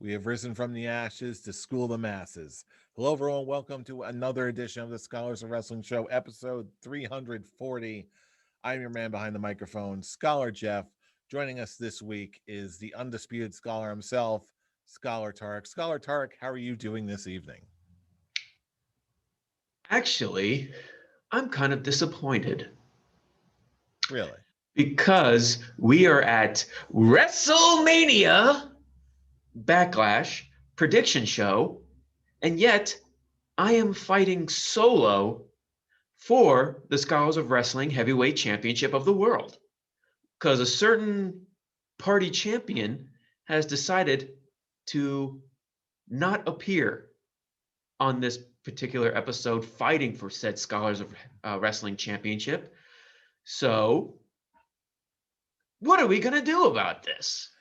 We have risen from the ashes to school the masses. Hello, everyone. Welcome to another edition of the Scholars of Wrestling Show, episode 340. I'm your man behind the microphone, Scholar Jeff. Joining us this week is the undisputed scholar himself, Scholar Tarek. Scholar Tarek, how are you doing this evening? Actually, I'm kind of disappointed Really? because we are at Wrestlemania Backlash prediction show, and yet I am fighting solo for the Scholars of Wrestling Heavyweight Championship of the world because a certain party champion has decided to not appear on this particular episode fighting for said Scholars of Wrestling Championship. So, what are we going to do about this?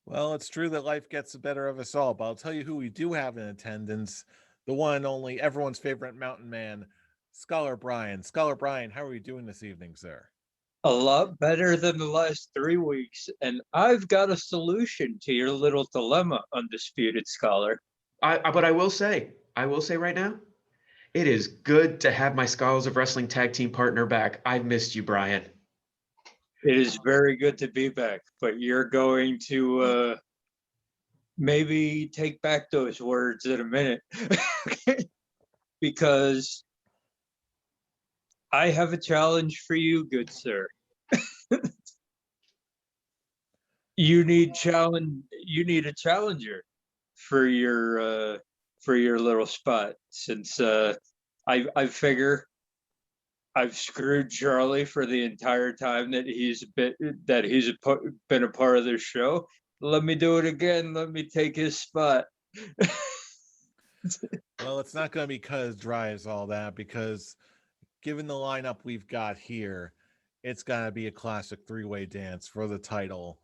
Well, it's true that life gets the better of us all, but I'll tell you who we do have in attendance, the one and only everyone's favorite mountain man, Scholar Brian. Scholar Brian, how are you doing this evening, sir? A lot better than the last 3 weeks, and I've got a solution to your little dilemma, Undisputed Scholar. But I will say right now, it is good to have my Scholars of Wrestling tag team partner back. I've missed you, Brian. It is very good to be back, but you're going to maybe take back those words in a minute because I have a challenge for you, good sir. You need a challenger for your little spot, since I figure I've screwed Charlie for the entire time that he's been a part of this show. Let me do it again. Let me take his spot. Well, it's not going to be cut as dry as all that, because given the lineup we've got here, it's got to be a classic three-way dance for the title.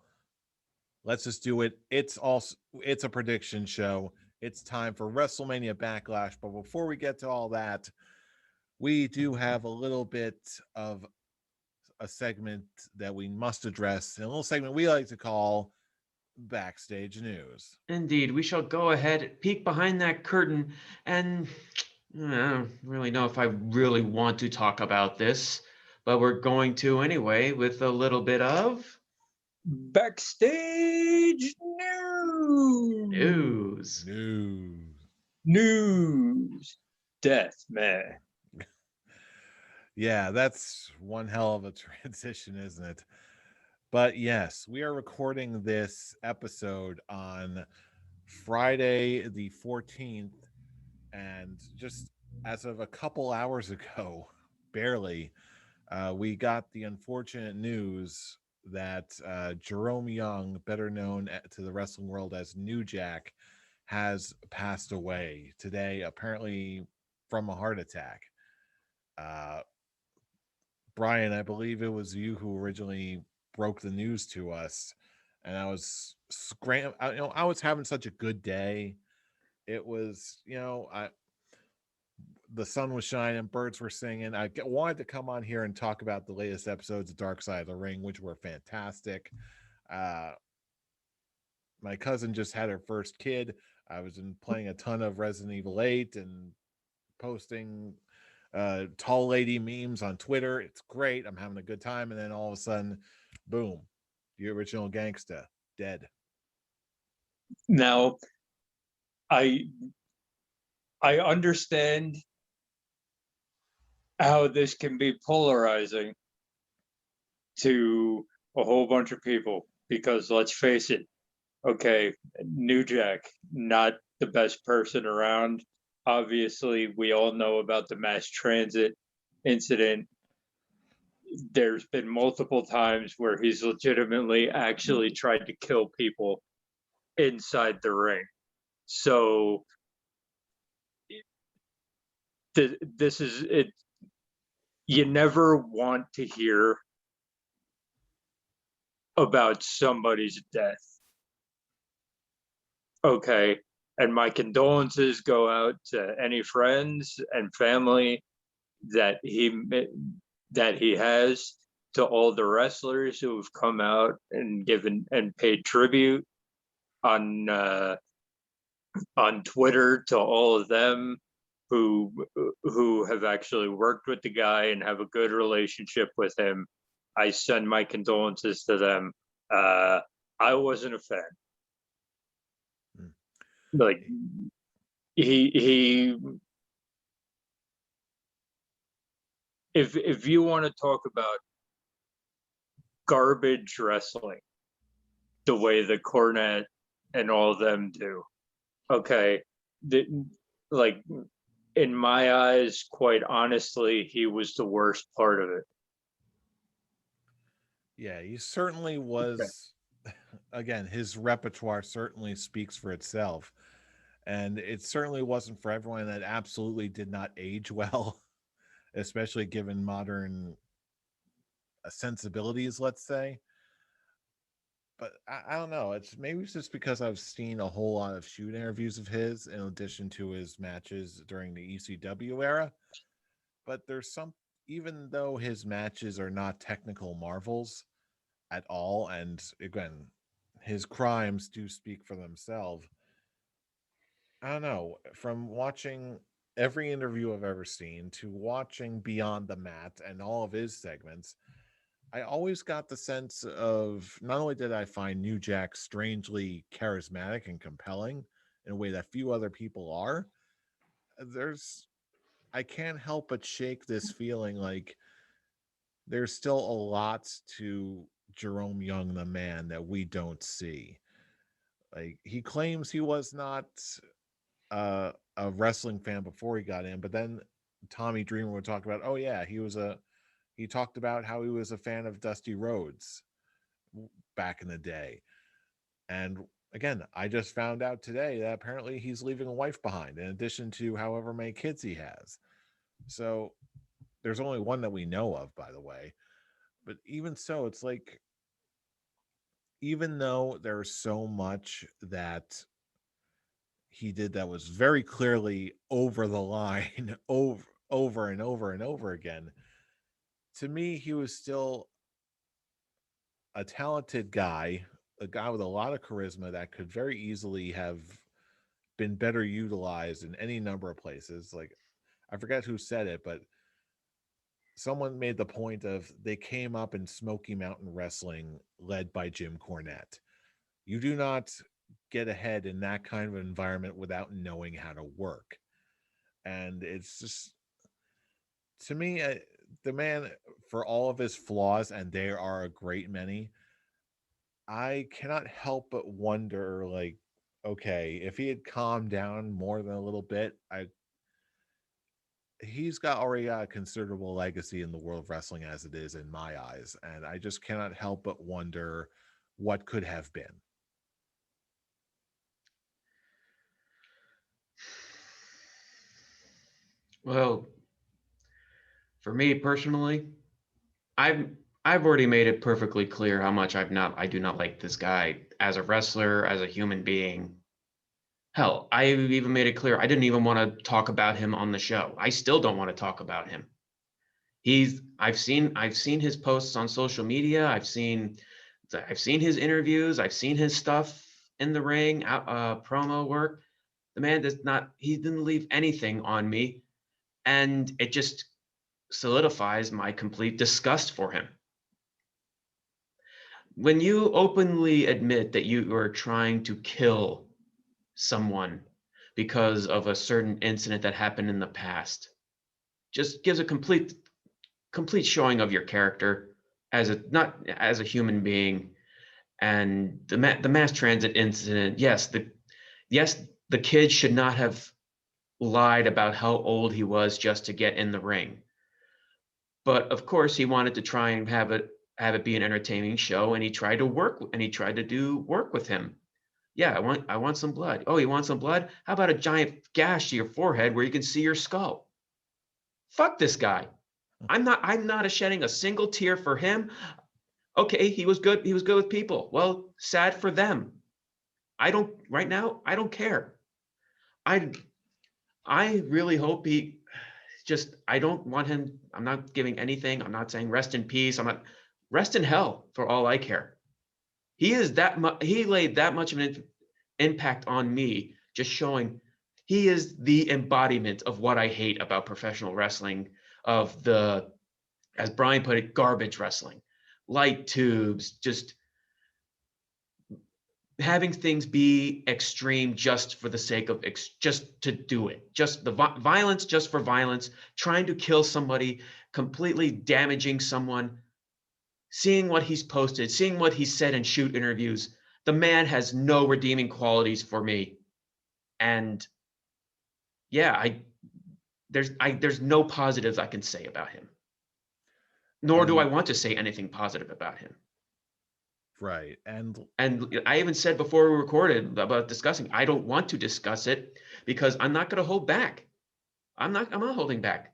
Let's just do it. It's a prediction show. It's time for WrestleMania Backlash. But before we get to all that, we do have a little bit of a segment that we must address, a little segment we like to call Backstage News. Indeed, we shall go ahead, peek behind that curtain, and I don't really know if I really want to talk about this, but we're going to anyway with a little bit of Backstage news. Death, man. Yeah, that's one hell of a transition, isn't it? But yes, we are recording this episode on Friday the 14th, and just as of a couple hours ago, barely, we got the unfortunate news that Jerome Young, better known to the wrestling world as New Jack, has passed away today, apparently from a heart attack. Brian, I believe it was you who originally broke the news to us, and I was I was having such a good day. It was, the sun was shining, birds were singing. I wanted to come on here and talk about the latest episodes of Dark Side of the Ring, which were fantastic. My cousin just had her first kid. I was playing a ton of Resident Evil 8 and posting tall lady memes on Twitter. It's great. I'm having a good time. And then all of a sudden, boom, the original gangsta dead. Now, I understand how this can be polarizing to a whole bunch of people, because let's face it, okay, New Jack, not the best person around. Obviously, we all know about the mass transit incident. There's been multiple times where he's legitimately actually tried to kill people inside the ring. So this is it. You never want to hear about somebody's death. Okay. And my condolences go out to any friends and family that he has, to all the wrestlers who have come out and given and paid tribute on on Twitter to all of them who have actually worked with the guy and have a good relationship with him. I send my condolences to them. I wasn't a fan. Like he if you want to talk about garbage wrestling the way the Cornette and all of them do, okay, like in my eyes, quite honestly, he was the worst part of it. Yeah, he certainly was. Again, his repertoire certainly speaks for itself. And it certainly wasn't for everyone. That absolutely did not age well, especially given modern sensibilities, let's say. But I don't know. It's just because I've seen a whole lot of shoot interviews of his in addition to his matches during the ECW era. But there's some, even though his matches are not technical marvels at all, and again, his crimes do speak for themselves. I don't know. From watching every interview I've ever seen to watching Beyond the Mat and all of his segments, I always got the sense of not only did I find New Jack strangely charismatic and compelling in a way that few other people are, I can't help but shake this feeling like there's still a lot to Jerome Young, the man, that we don't see. Like, he claims he was not a wrestling fan before he got in, but then Tommy Dreamer would talk about, oh yeah, he talked about how he was a fan of Dusty Rhodes back in the day. And again, I just found out today that apparently he's leaving a wife behind in addition to however many kids he has. So there's only one that we know of, by the way. But even so, it's like, even though there's so much that he did that was very clearly over the line over and over and over again, to me he was still a talented guy, a guy with a lot of charisma that could very easily have been better utilized in any number of places. Like, I forget who said it, but someone made the point of they came up in Smoky Mountain Wrestling led by Jim Cornette. You do not get ahead in that kind of environment without knowing how to work. And it's just, to me, the man, for all of his flaws, and there are a great many, I cannot help but wonder, like, okay, if he had calmed down more than a little bit, he's already got a considerable legacy in the world of wrestling as it is in my eyes, and I just cannot help but wonder what could have been. Well, for me personally, I've I've already made it perfectly clear how much I do not like this guy as a wrestler, as a human being. Hell, I even made it clear I didn't even want to talk about him on the show. I still don't want to talk about him. I've seen his posts on social media. I've seen his interviews. I've seen his stuff in the ring, promo work. The man he didn't leave anything on me, and it just solidifies my complete disgust for him. When you openly admit that you are trying to kill someone because of a certain incident that happened in the past, just gives a complete showing of your character as not as a human being. And the mass transit incident, yes, the kid should not have lied about how old he was just to get in the ring. But of course, he wanted to try and have it be an entertaining show, and he tried to do work with him. Yeah, I want some blood. Oh, you want some blood? How about a giant gash to your forehead where you can see your skull? Fuck this guy. I'm not shedding a single tear for him. Okay, he was good with people. Well, sad for them. Right now, I don't care. I really hope I don't want him. I'm not giving anything. I'm not saying rest in peace. Rest in hell for all I care. He laid that much of an impact on me just showing he is the embodiment of what I hate about professional wrestling, of the, as Brian put it, garbage wrestling, light tubes, just having things be extreme just for the sake of just to do it, just the violence just for violence, trying to kill somebody, completely damaging someone. Seeing what he's posted, seeing what he said in shoot interviews, the man has no redeeming qualities for me. And yeah, there's no positives I can say about him, nor do I want to say anything positive about him. Right. And I even said before we recorded about discussing, I don't want to discuss it because I'm not going to hold back. I'm not holding back.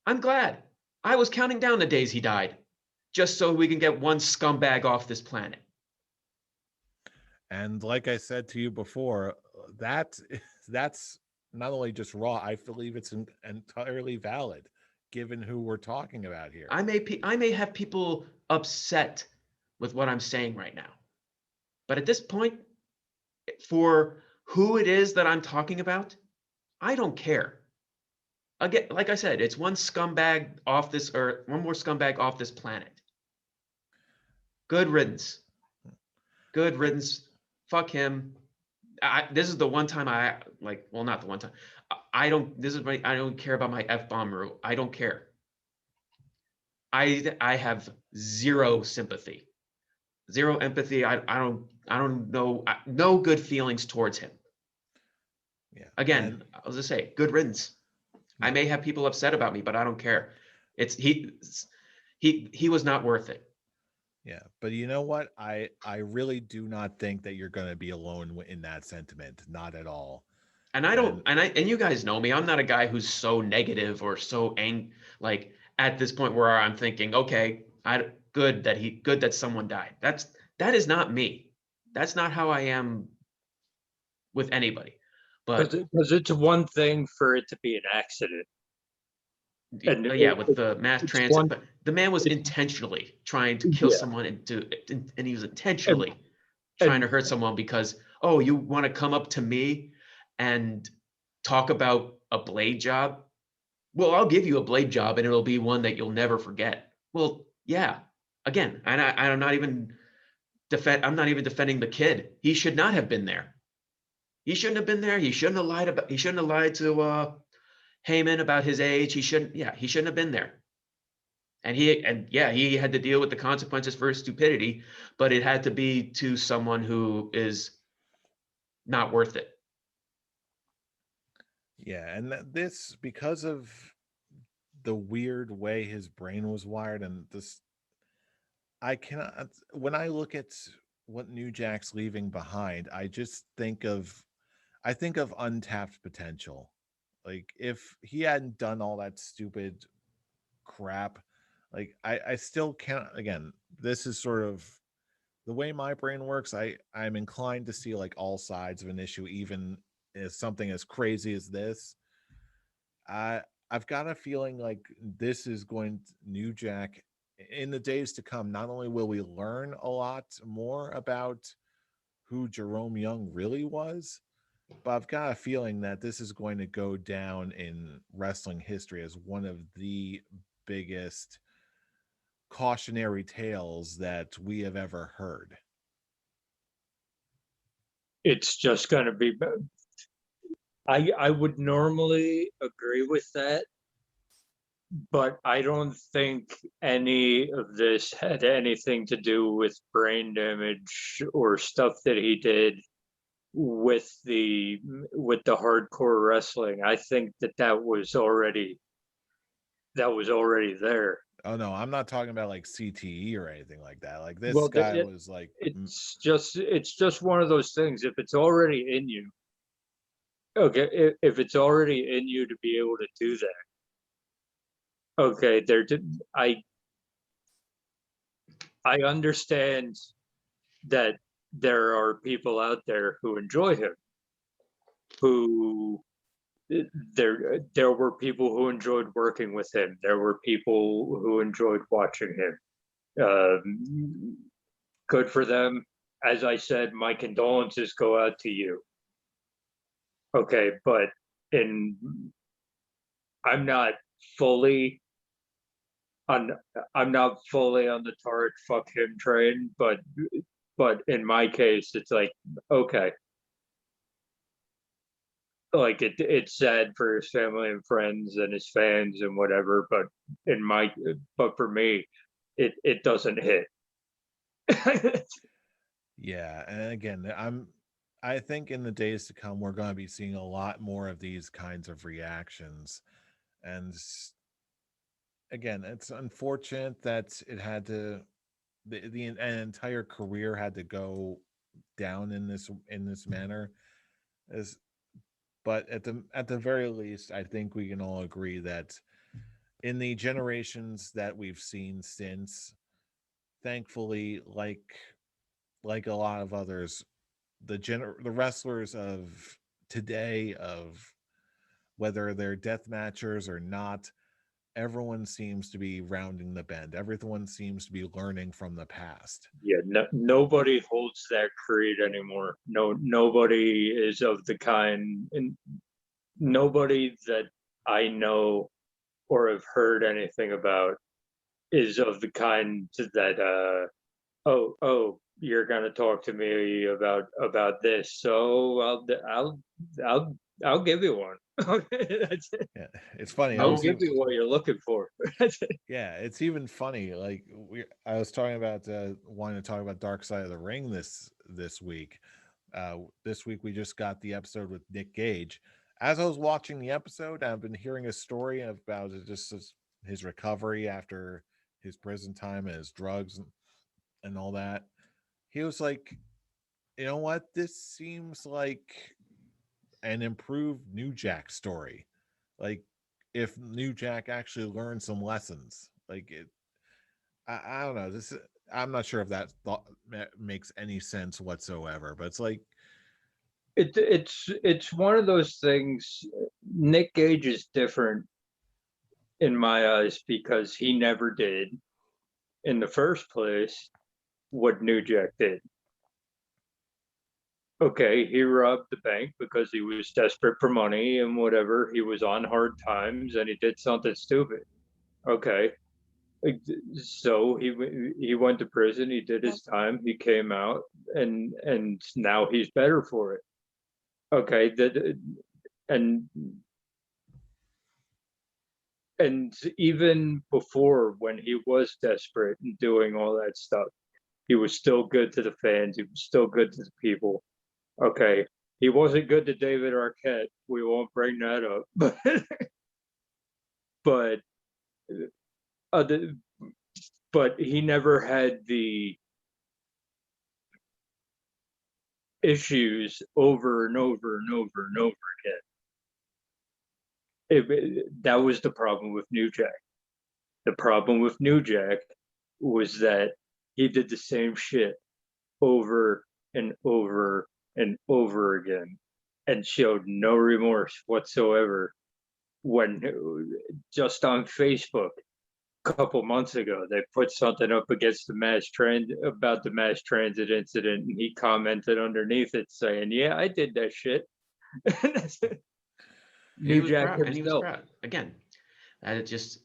I'm glad. I was counting down the days he died just so we can get one scumbag off this planet. And like I said to you before, that's not only just raw, I believe it's entirely valid given who we're talking about here. I may have people upset with what I'm saying right now. But at this point, for who it is that I'm talking about, I don't care. Again, like I said, it's one scumbag off this earth, one more scumbag off this planet. Good riddance. Good riddance. Fuck him. This is the one time I like, well, not the one time. I don't care about my F-bomb rule. I don't care. I have zero sympathy, zero empathy. I don't know, no good feelings towards him. Yeah. Again, I'll just say, good riddance. I may have people upset about me, but I don't care. It's he was not worth it. Yeah, but you know what? I really do not think that you're going to be alone in that sentiment. Not at all. And I don't, and you guys know me. I'm not a guy who's so negative or so like at this point where I'm thinking, okay, good that someone died. That is not me. That's not how I am with anybody. But because it's one thing for it to be an accident. And yeah, with the mass transit, but the man was intentionally trying to kill someone and he was intentionally trying to hurt someone because, oh, you want to come up to me and talk about a blade job? Well, I'll give you a blade job and it'll be one that you'll never forget. Well, yeah. Again, and I'm not even defending the kid. He should not have been there. He shouldn't have been there. He shouldn't have lied to Heyman about his age. He shouldn't have been there. And he had to deal with the consequences for his stupidity, but it had to be to someone who is not worth it. Yeah, and this, because of the weird way his brain was wired, and this, I cannot, when I look at what New Jack's leaving behind, I think of untapped potential. Like, if he hadn't done all that stupid crap, like I still can't, again, this is sort of the way my brain works. I'm inclined to see like all sides of an issue, even as something as crazy as this. I've got a feeling like this is going to, New Jack, in the days to come, not only will we learn a lot more about who Jerome Young really was, but I've got a feeling that this is going to go down in wrestling history as one of the biggest cautionary tales that we have ever heard. It's just going to be, I would normally agree with that, but I don't think any of this had anything to do with brain damage or stuff that he did with the hardcore wrestling. I think that was already there. Oh no, I'm not talking about like CTE or anything like that. Like, this Well, guy was like, it's just one of those things. If it's already in you, okay, if it's already in you to be able to do that, okay, I understand that there are people out there who enjoy him, who there were people who enjoyed working with him. There were people who enjoyed watching him. Good for them. As I said, my condolences go out to you. Okay, but in I'm not fully on I'm not fully on the Tarek fuck him train, but in my case, it's like, okay, like it's sad for his family and friends and his fans and whatever, but for me, it doesn't hit. Yeah, and again, I think in the days to come we're going to be seeing a lot more of these kinds of reactions. And again, it's unfortunate that it had to an entire career had to go down in this manner. As but at the very least, I think we can all agree that in the generations that we've seen since, thankfully, like a lot of others, the wrestlers of today, of whether they're death matchers or not, everyone seems to be rounding the bend. Everyone seems to be learning from the past. Yeah, nobody holds that creed anymore. Nobody is of the kind, and nobody that I know or have heard anything about is of the kind that you're gonna talk to me about this, so I'll give you one. That's it. Yeah, it's funny. I'll give you what you're looking for. Yeah, it's even funny. Like I was talking about wanting to talk about Dark Side of the Ring this week. This week we just got the episode with Nick Gage. As I was watching the episode, I've been hearing a story about just his recovery after his prison time and his drugs and all that. He was like, you know what? This seems like an improved New Jack story. Like if New Jack actually learned some lessons. Like I don't know. I'm not sure if that thought makes any sense whatsoever. But it's like It's one of those things. Nick Gage is different in my eyes because he never did in the first place what New Jack did. Okay, he robbed the bank because he was desperate for money and whatever. He was on hard times and he did something stupid. Okay, so he went to prison. He did his time. He came out, and now he's better for it. Okay, that and even before, when he was desperate and doing all that stuff, he was still good to the fans. He was still good to the people. Okay, he wasn't good to David Arquette. We won't bring that up, but uh, but he never had the issues over and over and over and over again. That was the problem with New Jack. The problem with New Jack was that he did the same shit over and over and over again and showed no remorse whatsoever. When just on Facebook a couple months ago, they put something up against the about the mass transit incident, and he commented underneath it saying, "Yeah, I did that shit." New Jack himself. He was proud. Again, and it just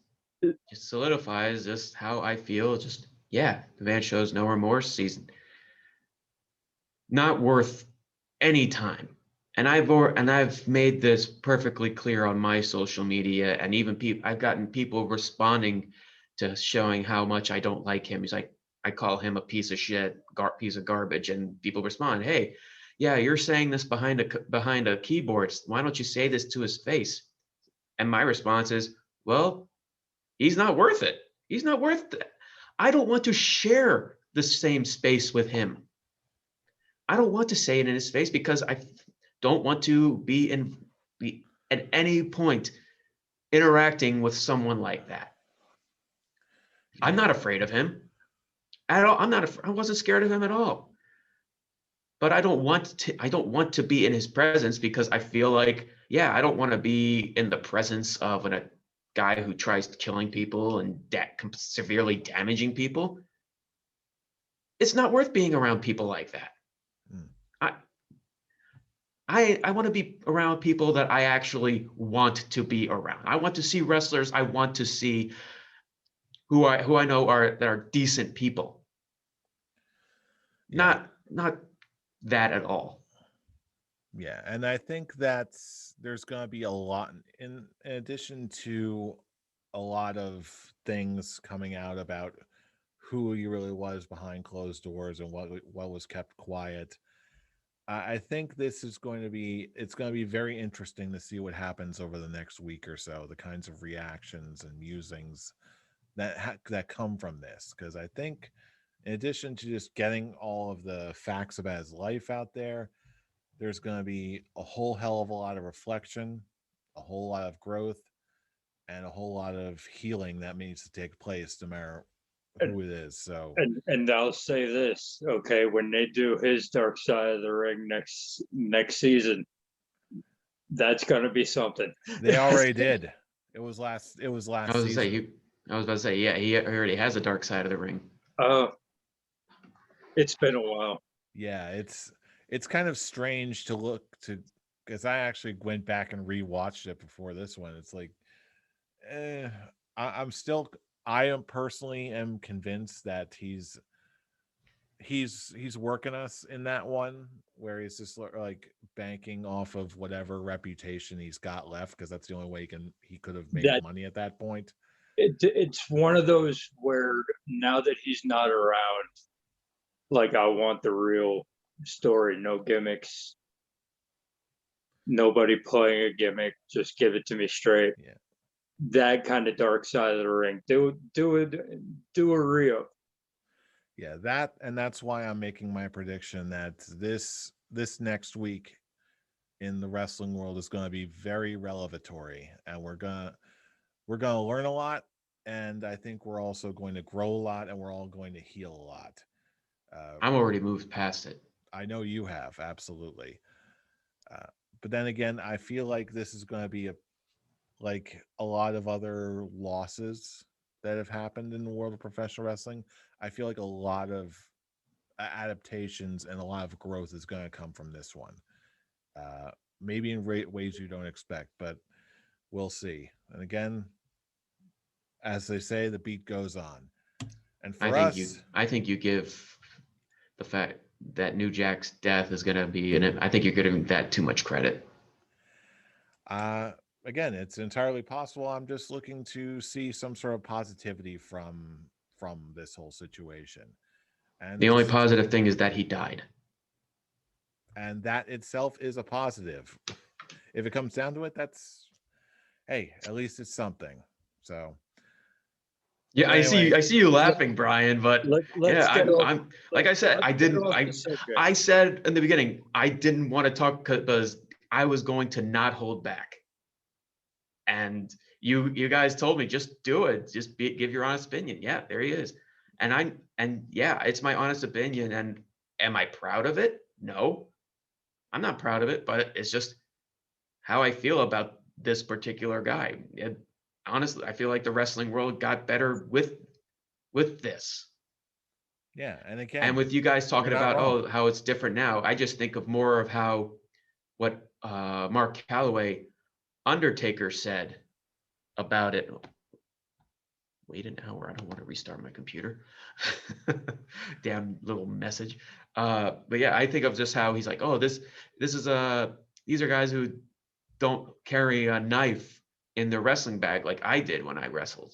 solidifies just how I feel. Just the man shows no remorse. He's not worth any time. And I've made this perfectly clear on my social media, and even I've gotten people responding to showing how much I don't like him. He's like, I call him a piece of shit, piece of garbage, and people respond, "Hey, yeah, you're saying this behind a keyboard. Why don't you say this to his face?" And my response is, well, he's not worth it. He's not worth it. I don't want to share the same space with him. I don't want to say it in his face because I don't want to be at any point interacting with someone like that. I'm not afraid of him at all. I wasn't scared of him at all. But I don't want to be in his presence because I feel like, I don't want to be in the presence of a guy who tries killing people and severely damaging people. It's not worth being around people like that. I want to be around people that I actually want to be around. I want to see wrestlers. I want to see who I know that are decent people. Yeah. Not that at all. Yeah, and I think there's going to be a lot in addition to a lot of things coming out about who he really was behind closed doors and what was kept quiet. I think this is going to be it's going to be very interesting to see what happens over the next week or so, the kinds of reactions and musings that come from this, because I think in addition to just getting all of the facts about his life out there, there's going to be a whole hell of a lot of reflection, a whole lot of growth, and a whole lot of healing that needs to take place no matter who it is. So, and I'll say this, okay, when they do his Dark Side of the Ring next season, that's going to be something. they already did. It was last I was season. I was about to say, yeah, he already has a Dark Side of the Ring. It's been a while. Yeah, it's kind of strange to look to, because I actually went back and rewatched it before this one. It's like, I am personally am convinced that he's working us in that one, where he's just like banking off of whatever reputation he's got left, because that's the only way he could have made money at that point. It's one of those where now that he's not around, like, I want the real story, no gimmicks, nobody playing a gimmick, just give it to me straight. Yeah, that kind of Dark Side of the Ring. Do a Rio. Yeah, that's why I'm making my prediction that this next week in the wrestling world is going to be very revelatory, and we're going to learn a lot, and I think we're also going to grow a lot, and we're all going to heal a lot. I'm already moved past it. I know you have, absolutely. But then again, I feel like this is going to be like a lot of other losses that have happened in the world of professional wrestling. I feel like a lot of adaptations and a lot of growth is going to come from this one. Maybe in ways you don't expect, but we'll see. And again, as they say, the beat goes on. And for I think you give the fact that New Jack's death is going to be in it. I think you're giving that too much credit. Again, it's entirely possible. I'm just looking to see some sort of positivity from this whole situation. And the only positive thing is that he died. And that itself is a positive. If it comes down to it, hey, at least it's something. So yeah, anyway, I see you laughing, Brian, but I'm like I said, I said in the beginning, I didn't want to talk because I was going to not hold back. And you guys told me, just do it, just give your honest opinion. Yeah, there he is. And yeah, it's my honest opinion. And am I proud of it? No, I'm not proud of it, but it's just how I feel about this particular guy. Honestly, I feel like the wrestling world got better with this. Yeah, and again, and with you guys talking about how it's different now, I just think of more of what Mark Calloway, Undertaker, said about it. Wait an hour, I don't want to restart my computer. Damn little message. But yeah, I think of just how he's like, oh, these are guys who don't carry a knife in their wrestling bag like I did when I wrestled.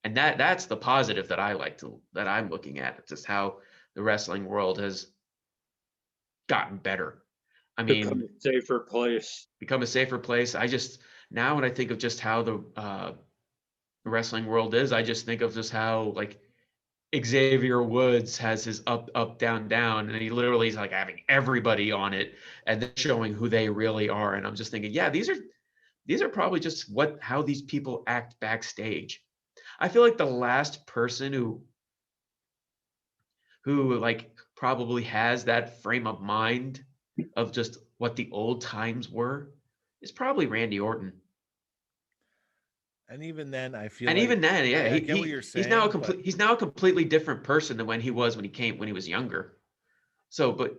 And that's the positive that I'm looking at, just how the wrestling world has gotten better. I mean, become a safer place. I just, now when I think of just how the wrestling world is, I just think of just how, like, Xavier Woods has his up, down, down, and he literally is like having everybody on it and then showing who they really are. And I'm just thinking, yeah, these are probably just how these people act backstage. I feel like the last person who like probably has that frame of mind of just what the old times were is probably Randy Orton. And even then, I feel. And like, even then, yeah, I get what you're saying. He's now a completely different person than when he was when he was younger. So, but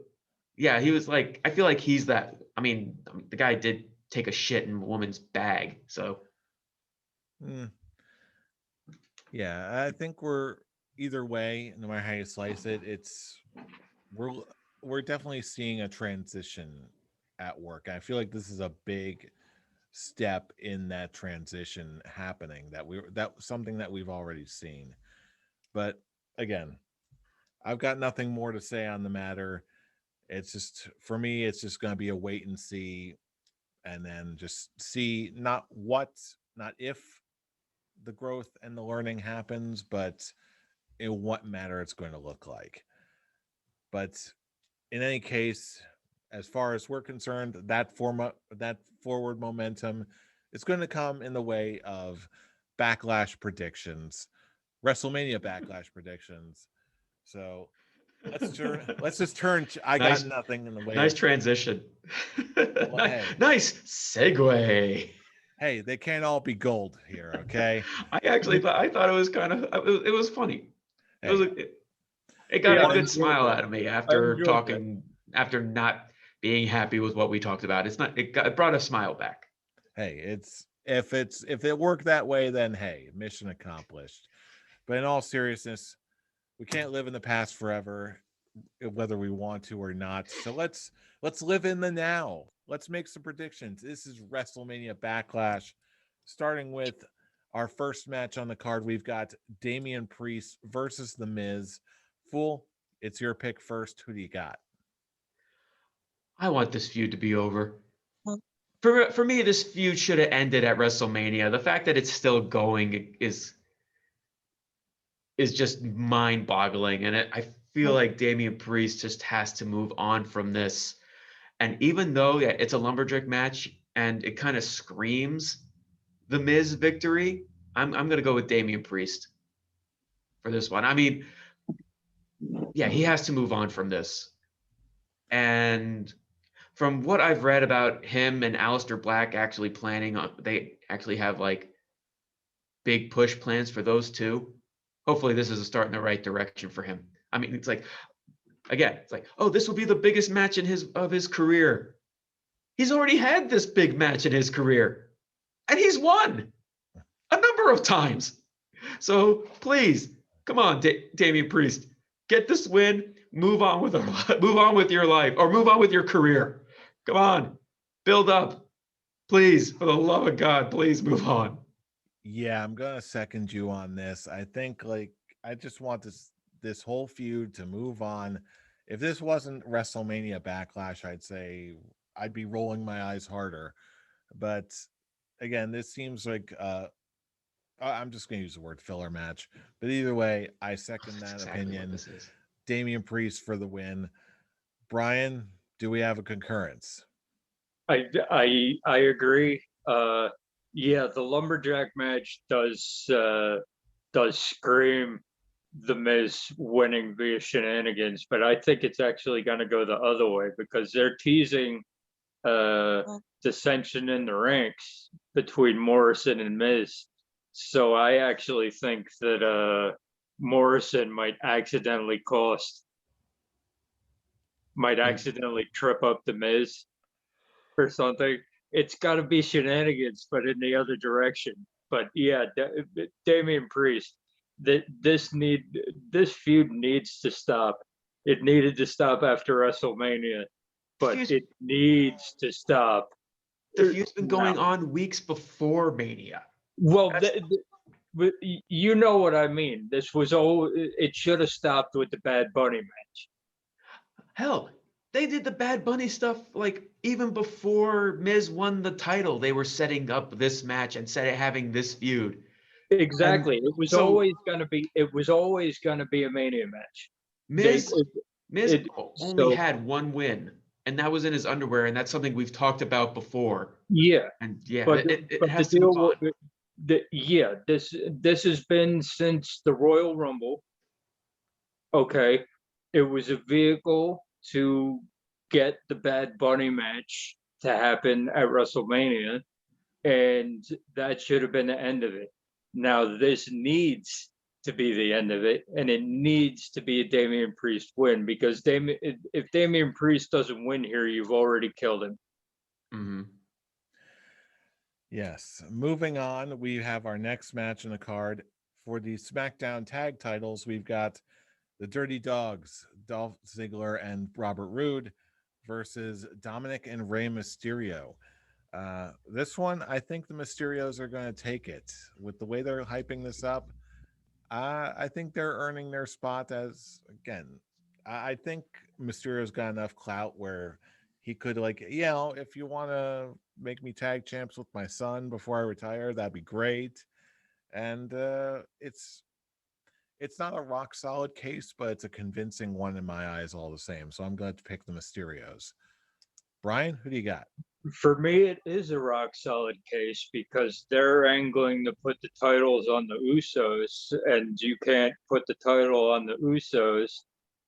Yeah, he was like, I feel like he's that. I mean, the guy did take a shit in a woman's bag, so. Yeah, I think we're either way, no matter how you slice it, we're we're definitely seeing a transition at work. I feel like this is a big step in that transition happening that something that we've already seen. But again, I've got nothing more to say on the matter. It's just for me, it's just going to be a wait and see, and then just see not if the growth and the learning happens, but in what manner it's going to look like. But in any case, as far as we're concerned, that forward momentum is going to come in the way of backlash predictions, WrestleMania backlash predictions. So let's just turn. I Nice, got nothing in the way nice of. transition. Hey, Nice segue. hey, they can't all be gold here, okay? I thought it was kind of it was funny. It was Hey, it got Yeah, a I good enjoyed smile that. out of me I after enjoyed that. talking after not being happy with what we talked about. It brought a smile back. hey, if it worked that way, then hey, mission accomplished. But in all seriousness, we can't live in the past forever, whether we want to or not. So let's live in the now. Let's make some predictions. This is WrestleMania Backlash, starting with our first match on the card. We've got Damian Priest versus The Miz. Fool, it's your pick first. Who do you got? I want this feud to be over. For me, this feud should have ended at WrestleMania. The fact that it's still going is just mind-boggling, and I feel like Damian Priest just has to move on from this. And even though it's a lumberjack match and it kind of screams the Miz victory, I'm gonna go with Damian Priest for this one. I mean, yeah, he has to move on from this. And from what I've read about him and Aleister Black actually planning on, they actually have like big push plans for those two. Hopefully, this is a start in the right direction for him. I mean, it's like, again, it's like, oh, this will be the biggest match in his career. He's already had this big match in his career, and he's won a number of times. So please, come on, Damian Priest, get this win. Move on with move on with your life, or move on with your career. Come on, build up, please, for the love of God, please move on. Yeah, I'm gonna second you on this. I think like I just want this whole feud to move on. If this wasn't WrestleMania Backlash, I'd say I'd be rolling my eyes harder. But again, this seems like I'm just gonna use the word filler match. But either way, I second That's that exactly what opinion. this is. Damian Priest for the win. Brian, do we have a concurrence? I agree. Yeah, the lumberjack match does scream the Miz winning via shenanigans, but I think it's actually going to go the other way because they're teasing dissension in the ranks between Morrison and Miz. So I actually think that Morrison might accidentally trip up the Miz or something. It's got to be shenanigans, but in the other direction. But yeah, Damian Priest, this feud needs to stop. It needed to stop after WrestleMania, but it needs to stop. The feud's been going now. on weeks before Mania. Well, you know what I mean. It should have stopped with the Bad Bunny match. Hell, they did the Bad Bunny stuff like even before Miz won the title. They were setting up this match and having this feud. Exactly. And It was so always gonna be a Mania match. Miz It only so had one win, and that was in his underwear, and that's something we've talked about before. yeah, And yeah, but it the has to move deal on. this has been since the Royal Rumble. Okay, it was a vehicle to get the Bad Bunny match to happen at WrestleMania, and that should have been the end of it. Now this needs to be the end of it, and it needs to be a Damian Priest win, because if Damian Priest doesn't win here, you've already killed him. Mm-hmm. Yes. Moving on, we have our next match in the card for the SmackDown tag titles. We've got the Dirty Dogs, Dolph Ziggler and Robert Rood, versus Dominic and Rey Mysterio. This one, I think the Mysterios are going to take it. With the way they're hyping this up, I think they're earning their spot as, again, I think Mysterio's got enough clout where he could, like, if you want to make me tag champs with my son before I retire, that'd be great. And it's not a rock solid case, but it's a convincing one in my eyes all the same. So I'm going to pick the Mysterios. Brian, who do you got? For me, it is a rock solid case, because they're angling to put the titles on the Usos, and you can't put the title on the Usos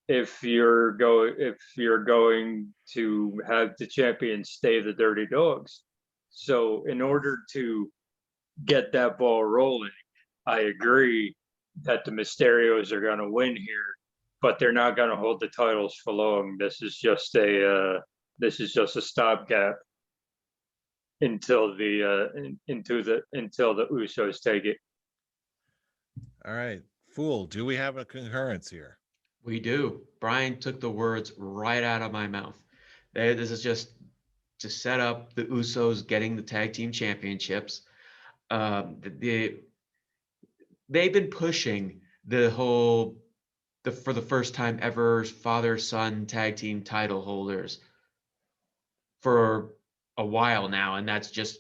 if you're going to have the champions stay the Dirty Dogs. So in order to get that ball rolling, I agree that the Mysterios are going to win here, but they're not going to hold the titles for long. This is just a stopgap until the Usos take it. All right. Fool, do we have a concurrence here? We do. Brian took the words right out of my mouth. This is just to set up the Usos getting the tag team championships. They've been pushing for the first time ever father-son tag team title holders for a while now, and that's just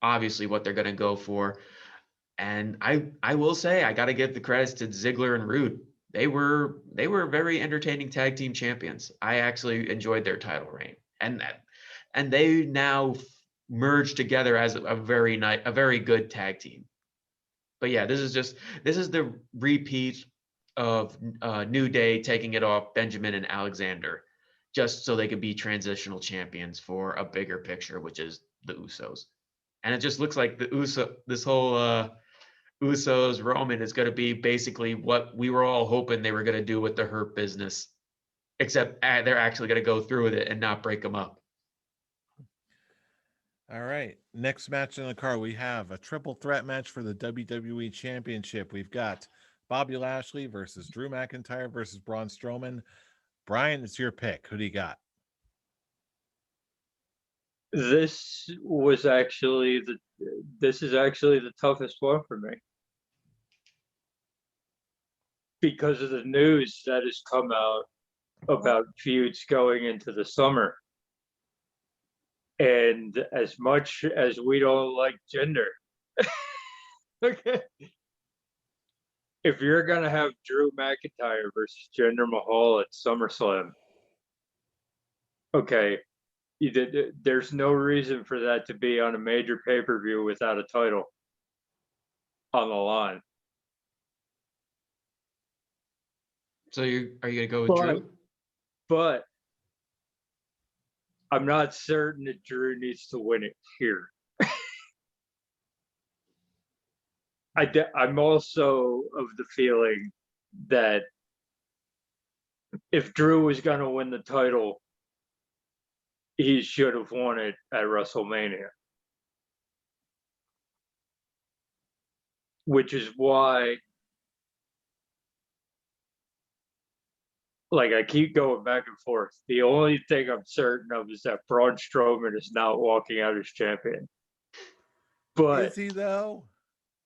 obviously what they're going to go for. And I will say, I got to give the credits to Ziggler and Rood. They were very entertaining tag team champions. I actually enjoyed their title reign, and they now merged together as a very good tag team. But yeah, this is the repeat of New Day taking it off Benjamin and Alexander, just so they could be transitional champions for a bigger picture, which is the Usos. And it just looks like this whole Usos Roman is going to be basically what we were all hoping they were going to do with the Hurt Business, except they're actually going to go through with it and not break them up. All right. Next match in the card, we have a triple threat match for the WWE Championship. We've got Bobby Lashley versus Drew McIntyre versus Braun Strowman. Brian, it's your pick. Who do you got? This is actually the toughest one for me, because of the news that has come out about feuds going into the summer. And as much as we don't like gender, okay, if you're going to have Drew McIntyre versus Jinder Mahal at SummerSlam, okay, there's no reason for that to be on a major pay-per-view without a title on the line. So are you going to go with Drew? But I'm not certain that Drew needs to win it here. I'm also of the feeling that if Drew was going to win the title, he should have won it at WrestleMania. Which is why, like, I keep going back and forth. The only thing I'm certain of is that Braun Strowman is not walking out as champion. But is he though?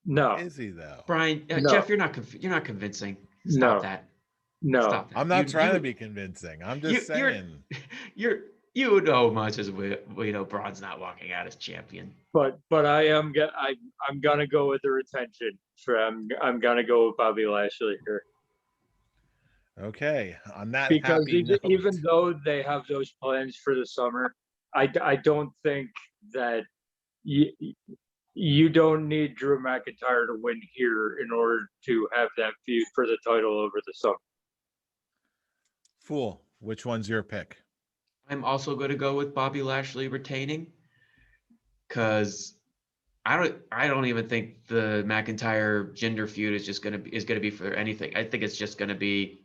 No. Is he though? Brian, No. Jeff, you're not convincing. Stop that. No. Stop that. I'm not trying to be convincing. I'm just saying. You know much as we know Braun's not walking out as champion. But I'm gonna go with the retention. I'm gonna go with Bobby Lashley here. Okay, on that Because even note, though they have those plans for the summer, I don't think that you don't need Drew McIntyre to win here in order to have that feud for the title over the summer. Fool, which one's your pick? I'm also going to go with Bobby Lashley retaining, because I don't even think the McIntyre Jinder feud is gonna be for anything. I think it's just gonna be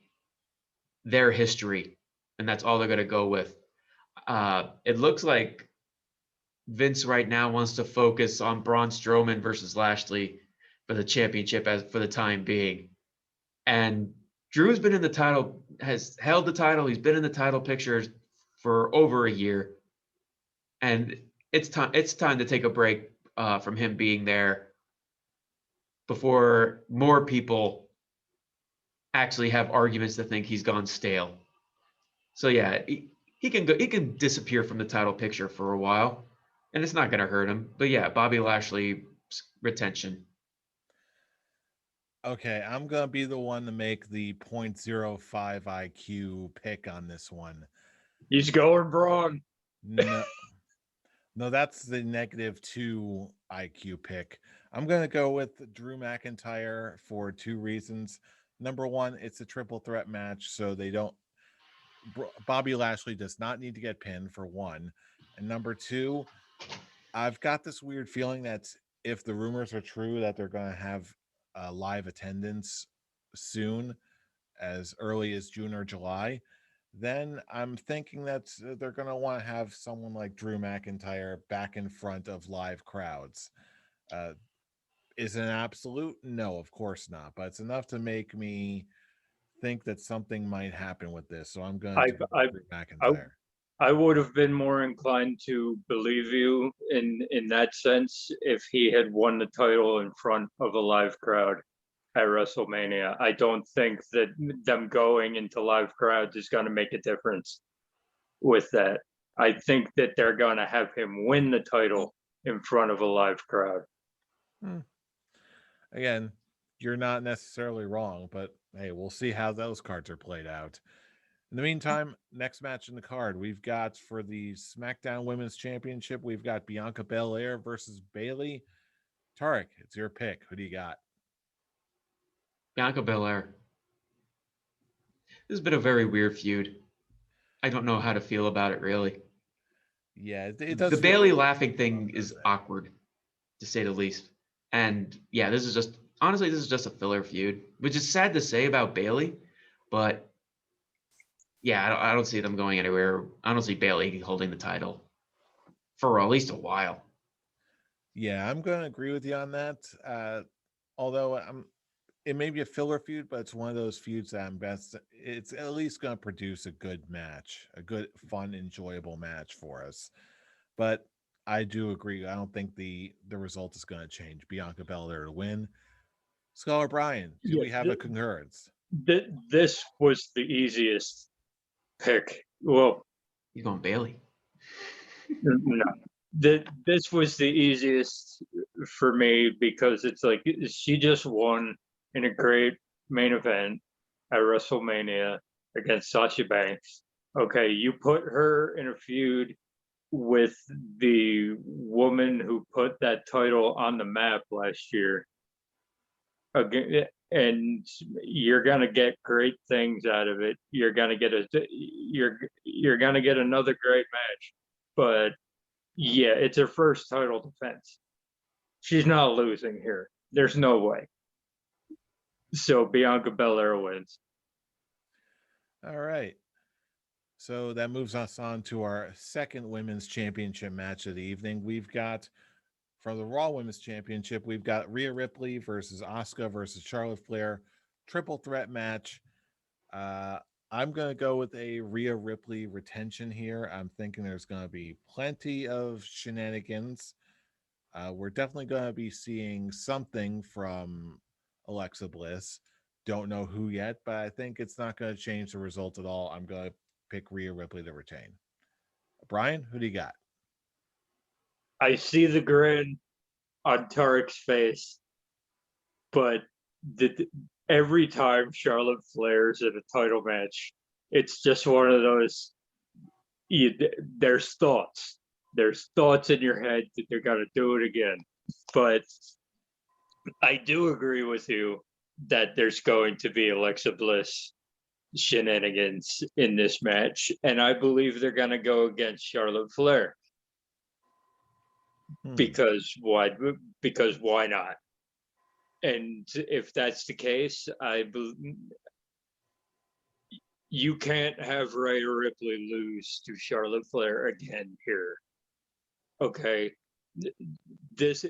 their history, and that's all they're gonna go with. It looks like Vince right now wants to focus on Braun Strowman versus Lashley for the championship for the time being. And Drew's been in the title, has held the title. He's been in the title pictures for over a year, and it's time to take a break from him being there before more people actually have arguments to think he's gone stale. So yeah, he can disappear from the title picture for a while, and it's not going to hurt him. But yeah, Bobby Lashley retention. Okay, I'm gonna be the one to make the 0.05 IQ pick on this one. He's going Braun. No, no, that's the -2 IQ pick. I'm gonna go with Drew McIntyre for 2 reasons. Number one, it's a triple threat match, so they don't. Bobby Lashley does not need to get pinned for one, and number two, I've got this weird feeling that if the rumors are true that they're going to have live attendance soon, as early as June or July, then I'm thinking that they're going to want to have someone like Drew McIntyre back in front of live crowds. Uh, is it an absolute? No, of course not. But it's enough to make me think that something might happen with this. So I'm going to I Drew I McIntyre. I would have been more inclined to believe you in that sense if he had won the title in front of a live crowd at WrestleMania. I don't think that them going into live crowds is going to make a difference with that. I think that they're going to have him win the title in front of a live crowd. Again, you're not necessarily wrong, but hey, we'll see how those cards are played out. In the meantime, next match in the card, we've got for the SmackDown Women's Championship, we've got Bianca Bel Air versus Bailey. Tarek, it's your pick. Who do you got? Bianca Belair. This has been a very weird feud. I don't know how to feel about it really. Yeah, it does. The Bailey laughing thing is awkward, to say the least. And yeah, this is just a filler feud, which is sad to say about Bailey, but yeah, I don't see them going anywhere. I don't see Bailey holding the title for at least a while. Yeah, I'm going to agree with you on that. Although it may be a filler feud, but it's one of those feuds that it's at least going to produce a good match, a good, fun, enjoyable match for us. But I do agree. I don't think the result is going to change. Bianca Belair to win. Scholar Brian, do we have a concurrence? This was the easiest pick. Well, You're going Bailey. no. This was the easiest for me because it's like she just won in a great main event at WrestleMania against Sasha Banks. Okay, you put her in a feud with the woman who put that title on the map last year. Again, and you're gonna get great things out of it. You're gonna get another great match. But yeah, it's her first title defense. She's not losing here. There's no way. So Bianca Belair wins. All right. So that moves us on to our second women's championship match of the evening. We've got from the Raw Women's Championship, we've got Rhea Ripley versus Asuka versus Charlotte Flair, triple threat match. I'm going to go with a Rhea Ripley retention here. I'm thinking there's going to be plenty of shenanigans. We're definitely going to be seeing something from Alexa Bliss. Don't know who yet, but I think it's not going to change the result at all. I'm going to pick Rhea Ripley to retain. Brian, who do you got? I see the grin on Tarek's face, but every time Charlotte Flair's in a title match, it's just one of those. There's thoughts. There's thoughts in your head that they're gonna do it again. But I do agree with you that there's going to be Alexa Bliss shenanigans in this match, and I believe they're gonna go against Charlotte Flair. because why? Because why not? And if that's the case, you can't have Rhea Ripley lose to Charlotte Flair again here. Okay, this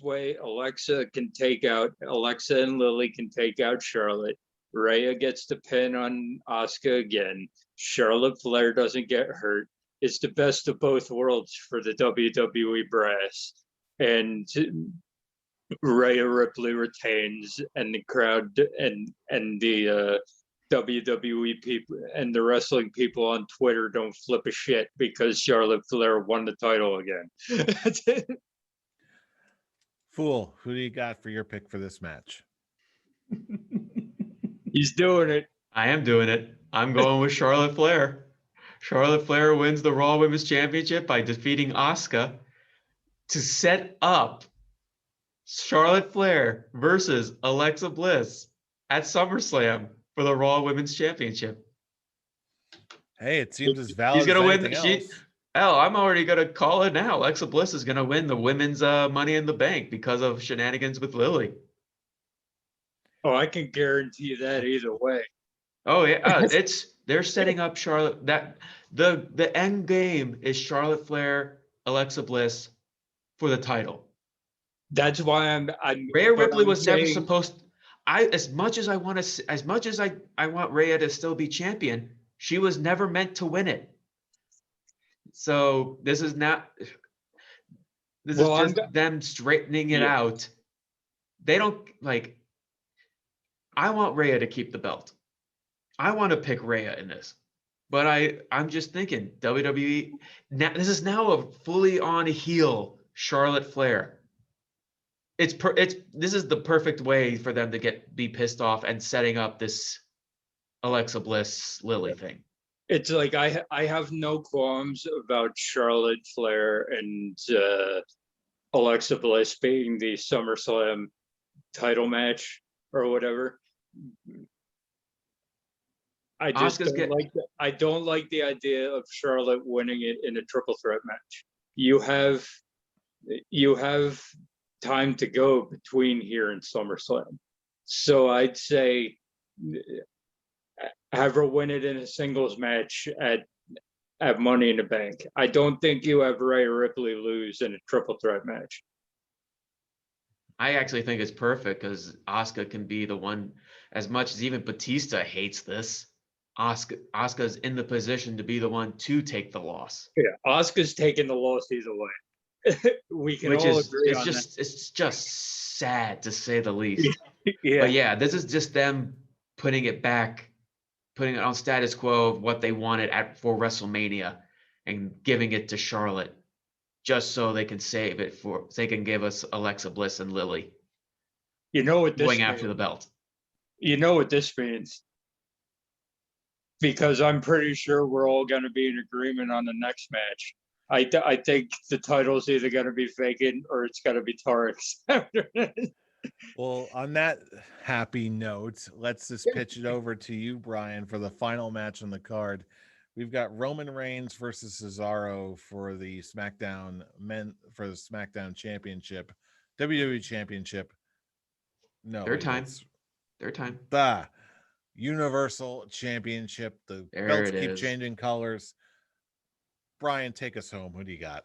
way Alexa and Lily can take out Charlotte. Rhea gets the pin on Asuka again. Charlotte Flair doesn't get hurt. It's the best of both worlds for the WWE brass. And Rhea Ripley retains, and the crowd and the WWE people and the wrestling people on Twitter don't flip a shit because Charlotte Flair won the title again. Fool, who do you got for your pick for this match? He's doing it. I am doing it. I'm going with Charlotte Flair. Charlotte Flair wins the Raw Women's Championship by defeating Asuka to set up Charlotte Flair versus Alexa Bliss at SummerSlam for the Raw Women's Championship. Hey, it seems as valid. She's gonna as win. else. I'm already gonna call it now. Alexa Bliss is gonna win the women's Money in the Bank because of shenanigans with Lily. Oh, I can guarantee that either way. Oh yeah, they're setting up Charlotte. That the end game is Charlotte Flair, Alexa Bliss for the title. That's why I'm Rhea Ripley was never supposed. As much as I want Rhea to still be champion, she was never meant to win it. So this is not. This is just them straightening it out. They don't like. I want Rhea to keep the belt. I want to pick Rhea in this, but I'm just thinking WWE. Now this is now a fully on heel Charlotte Flair. This is the perfect way for them to be pissed off and setting up this Alexa Bliss Lily thing. It's like I have no qualms about Charlotte Flair and Alexa Bliss being the SummerSlam title match or whatever. I just I don't like the idea of Charlotte winning it in a triple threat match. You have time to go between here and SummerSlam. So I'd say have her win it in a singles match at Money in the Bank. I don't think you have Rhea Ripley lose in a triple threat match. I actually think it's perfect because Asuka can be the one, as much as even Batista hates this, Asuka's in the position to be the one to take the loss. Yeah, Asuka's taking the loss either way. We can all agree on that. It's just sad to say the least. Yeah. But yeah, this is just them putting it on status quo of what they wanted for WrestleMania and giving it to Charlotte just so they can save it they can give us Alexa Bliss and Lily. You know what this going means? After the belt. You know what this means? Because I'm pretty sure we're all going to be in agreement on the next match. I think the title's either going to be vacant or it's going to be Tarek's. Well, on that happy note, let's just pitch it over to you, Brian, for the final match on the card. We've got Roman Reigns versus Cesaro for the SmackDown Championship, WWE Championship. No, third time. The Universal Championship. The belts keep changing colors. Brian, take us home. Who do you got?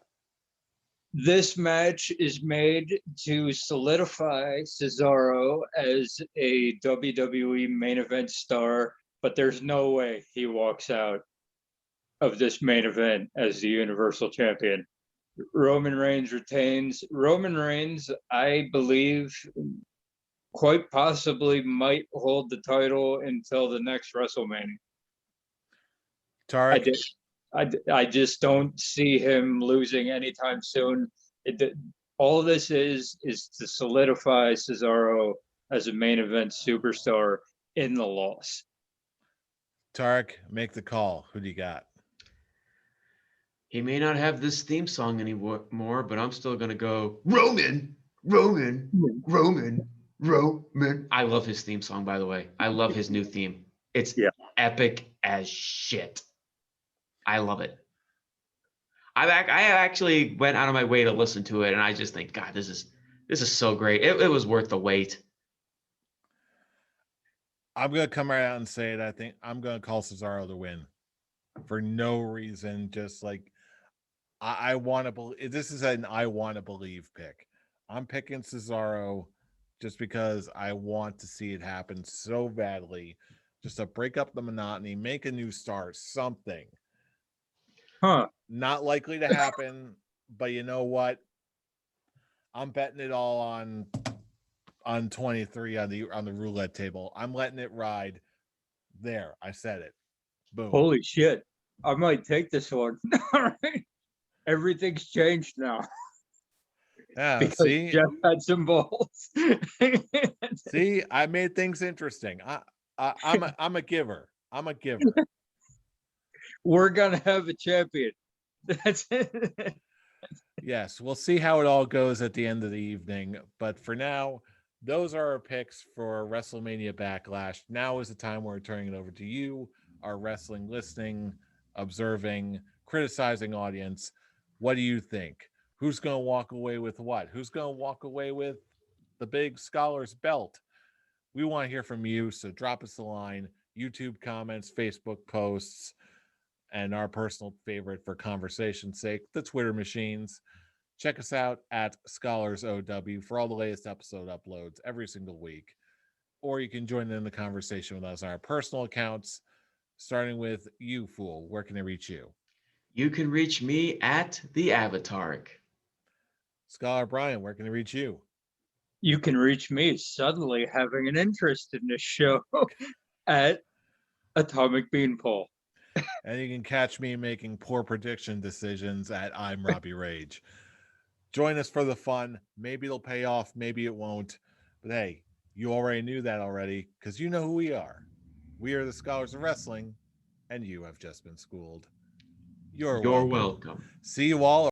This match is made to solidify Cesaro as a WWE main event star, but there's no way he walks out of this main event as the Universal Champion. Roman Reigns retains. Roman Reigns, I believe, quite possibly might hold the title until the next WrestleMania. Tarek? I just don't see him losing anytime soon. All this is to solidify Cesaro as a main event superstar in the loss. Tarek, make the call. Who do you got? He may not have this theme song anymore, but I'm still going to go Roman. I love his theme song, by the way. I love his new theme. It's epic as shit. I love it. I actually went out of my way to listen to it, and I just think, God, this is so great. It was worth the wait. I'm gonna come right out and say it. I think I'm gonna call Cesaro to win for no reason. Just like I want to believe. This is an I want to believe pick. I'm picking Cesaro just because I want to see it happen so badly. Just to break up the monotony, make a new start, something. Huh. Not likely to happen, but you know what? I'm betting it all on 23 on the roulette table. I'm letting it ride. There, I said it. Boom. Holy shit. I might take this one. All right. Everything's changed now Yeah, because see, Jeff had some balls. see, I made things interesting. I'm a giver. I'm a giver. We're gonna have a champion. That's it. Yes, we'll see how it all goes at the end of the evening. But for now, those are our picks for WrestleMania Backlash. Now is the time where we're turning it over to you, our wrestling listening, observing, criticizing audience. What do you think? Who's going to walk away with what? Who's going to walk away with the big scholar's belt? We want to hear from you, so drop us a line, YouTube comments, Facebook posts, and our personal favorite for conversation's sake, the Twitter machines. Check us out at ScholarsOW for all the latest episode uploads every single week. Or you can join in the conversation with us on our personal accounts, starting with you, Fool. Where can they reach you? You can reach me at the Avataric. Scholar Brian, where can they reach you? You can reach me suddenly having an interest in this show at Atomic Beanpole. And you can catch me making poor prediction decisions at I'm Robbie Rage. Join us for the fun. Maybe it'll pay off, maybe it won't. But hey, you already knew that already because you know who we are. We are the Scholars of Wrestling, and you have just been schooled. You're welcome. welcome. See you all